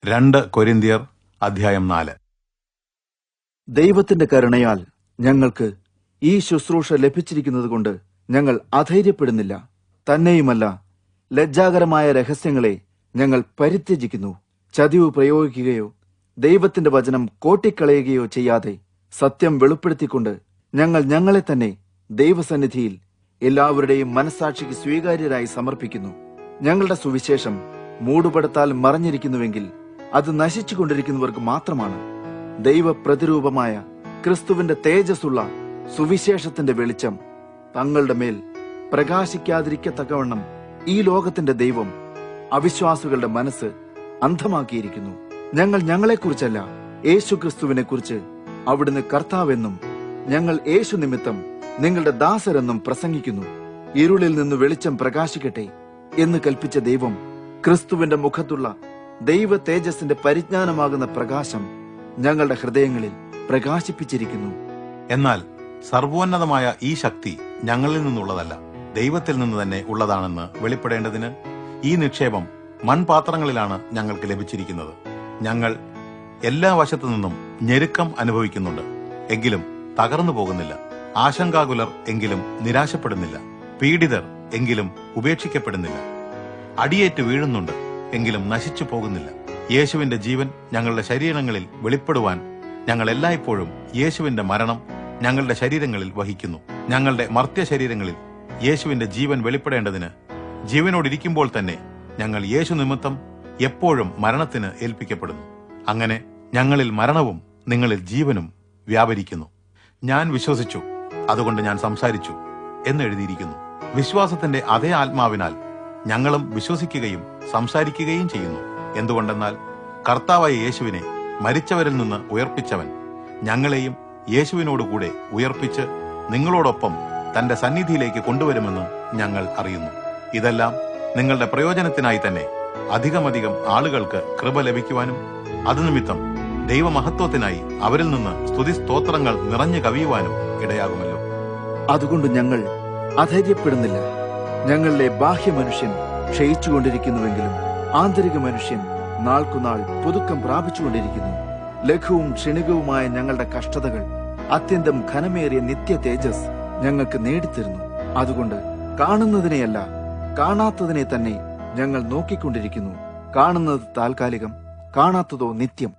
2 കൊരിന്ത്യർ അധ്യായം 4. ദൈവത്തിന്റെ കരുണയാൽ ഞങ്ങൾക്ക് ഈ ശുശ്രൂഷ ലഭിച്ചിരിക്കുന്നതുകൊണ്ട് ഞങ്ങൾ അധൈര്യപ്പെടുന്നില്ല. തന്നെയുമല്ല, ലജ്ജാകരമായ രഹസ്യങ്ങളെ ഞങ്ങൾ പരിത്യജിക്കുന്നു. ചതിവ് പ്രയോഗിക്കുകയോ ദൈവത്തിന്റെ വചനം കോട്ടിക്കളയുകയോ ചെയ്യാതെ സത്യം വെളിപ്പെടുത്തിക്കൊണ്ട് ഞങ്ങൾ ഞങ്ങളെ തന്നെ ദൈവസന്നിധിയിൽ എല്ലാവരുടെയും മനസ്സാക്ഷിക്ക് സ്വീകാര്യരായി സമർപ്പിക്കുന്നു. ഞങ്ങളുടെ സുവിശേഷം മൂടുപടത്താൽ മറഞ്ഞിരിക്കുന്നുവെങ്കിൽ അത് നശിച്ചുകൊണ്ടിരിക്കുന്നവർക്ക് മാത്രമാണ്. ദൈവ പ്രതിരൂപമായ ക്രിസ്തുവിന്റെ തേജസ്സുള്ള സുവിശേഷത്തിന്റെ വെളിച്ചം തങ്ങളുടെ മേൽ പ്രകാശിക്കാതിരിക്കത്തക്കവണ്ണം ഈ ലോകത്തിന്റെ ദൈവം അവിശ്വാസികളുടെ മനസ്സ് അന്ധമാക്കിയിരിക്കുന്നു. ഞങ്ങൾ ഞങ്ങളെക്കുറിച്ചല്ല, യേശു ക്രിസ്തുവിനെ കുറിച്ച് അവിടുന്ന് കർത്താവെന്നും ഞങ്ങൾ യേശു നിമിത്തം നിങ്ങളുടെ ദാസരെന്നും പ്രസംഗിക്കുന്നു. ഇരുളിൽ നിന്ന് വെളിച്ചം പ്രകാശിക്കട്ടെ എന്ന് കൽപ്പിച്ച ദൈവം ക്രിസ്തുവിന്റെ മുഖത്തുള്ള ദൈവ തേജസ്സിന്റെ പരിജ്ഞാനമാകുന്ന പ്രകാശം ഞങ്ങളുടെ ഹൃദയങ്ങളിൽ പ്രകാശിപ്പിച്ചിരിക്കുന്നു. എന്നാൽ സർവോന്നതമായ ഈ ശക്തി ഞങ്ങളിൽ നിന്നുള്ളതല്ല, ദൈവത്തിൽ നിന്ന് തന്നെ ഉള്ളതാണെന്ന് വെളിപ്പെടേണ്ടതിന് ഈ നിക്ഷേപം മൺപാത്രങ്ങളിലാണ് ഞങ്ങൾക്ക് ലഭിച്ചിരിക്കുന്നത്. ഞങ്ങൾ എല്ലാ വശത്തു നിന്നും ഞെരുക്കം അനുഭവിക്കുന്നുണ്ട്, എങ്കിലും തകർന്നു പോകുന്നില്ല. ആശങ്കാകുലർ എങ്കിലും നിരാശപ്പെടുന്നില്ല. പീഡിതർ എങ്കിലും ഉപേക്ഷിക്കപ്പെടുന്നില്ല. അടിയേറ്റ് വീഴുന്നുണ്ട്, എങ്കിലും നശിച്ചു പോകുന്നില്ല. യേശുവിന്റെ ജീവൻ ഞങ്ങളുടെ ശരീരങ്ങളിൽ വെളിപ്പെടുവാൻ ഞങ്ങൾ എല്ലായ്പ്പോഴും യേശുവിന്റെ മരണം ഞങ്ങളുടെ ശരീരങ്ങളിൽ വഹിക്കുന്നു. ഞങ്ങളുടെ മർത്യ ശരീരങ്ങളിൽ യേശുവിന്റെ ജീവൻ വെളിപ്പെടേണ്ടതിന് ജീവനോടിരിക്കുമ്പോൾ തന്നെ ഞങ്ങൾ യേശു നിമിത്തം എപ്പോഴും മരണത്തിന് ഏൽപ്പിക്കപ്പെടുന്നു. അങ്ങനെ ഞങ്ങളിൽ മരണവും നിങ്ങളിൽ ജീവനും വ്യാപരിക്കുന്നു. ഞാൻ വിശ്വസിച്ചു, അതുകൊണ്ട് ഞാൻ സംസാരിച്ചു എന്നെഴുതിയിരിക്കുന്നു. വിശ്വാസത്തിന്റെ അതേ ആത്മാവിനാൽ ഞങ്ങളും വിശ്വസിക്കുകയും സംസാരിക്കുകയും ചെയ്യുന്നു. എന്തുകൊണ്ടെന്നാൽ കർത്താവായ യേശുവിനെ മരിച്ചവരിൽ നിന്ന് ഉയർപ്പിച്ചവൻ ഞങ്ങളെയും യേശുവിനോടുകൂടെ ഉയർപ്പിച്ച് നിങ്ങളോടൊപ്പം തന്റെ സന്നിധിയിലേക്ക് കൊണ്ടുവരുമെന്ന് ഞങ്ങൾ അറിയുന്നു. ഇതെല്ലാം നിങ്ങളുടെ പ്രയോജനത്തിനായി തന്നെ അധികമധികം ആളുകൾക്ക് കൃപ ലഭിക്കുവാനും അതുനിമിത്തം ദൈവമഹത്വത്തിനായി അവരിൽ നിന്ന് സ്തുതിസ്തോത്രങ്ങൾ നിറഞ്ഞു കവിയുവാനും ഇടയാകുമല്ലോ. അതുകൊണ്ട് ഞങ്ങൾ അധൈര്യപ്പെടുന്നില്ല. ഞങ്ങളിലെ ബാഹ്യ മനുഷ്യൻ ക്ഷയിച്ചുകൊണ്ടിരിക്കുന്നുവെങ്കിലും ആന്തരിക മനുഷ്യൻ നാൾക്കുനാൾ പുതുക്കം പ്രാപിച്ചുകൊണ്ടിരിക്കുന്നു. ലഘുവും ക്ഷണികവുമായ ഞങ്ങളുടെ കഷ്ടതകൾ അത്യന്തം ഘനമേറിയ നിത്യ തേജസ് ഞങ്ങൾക്ക് നേടിത്തരുന്നു. അതുകൊണ്ട് കാണുന്നതിനെയല്ല, കാണാത്തതിനെ തന്നെ ഞങ്ങൾ നോക്കിക്കൊണ്ടിരിക്കുന്നു. കാണുന്നത് താൽക്കാലികം, കാണാത്തതോ നിത്യം.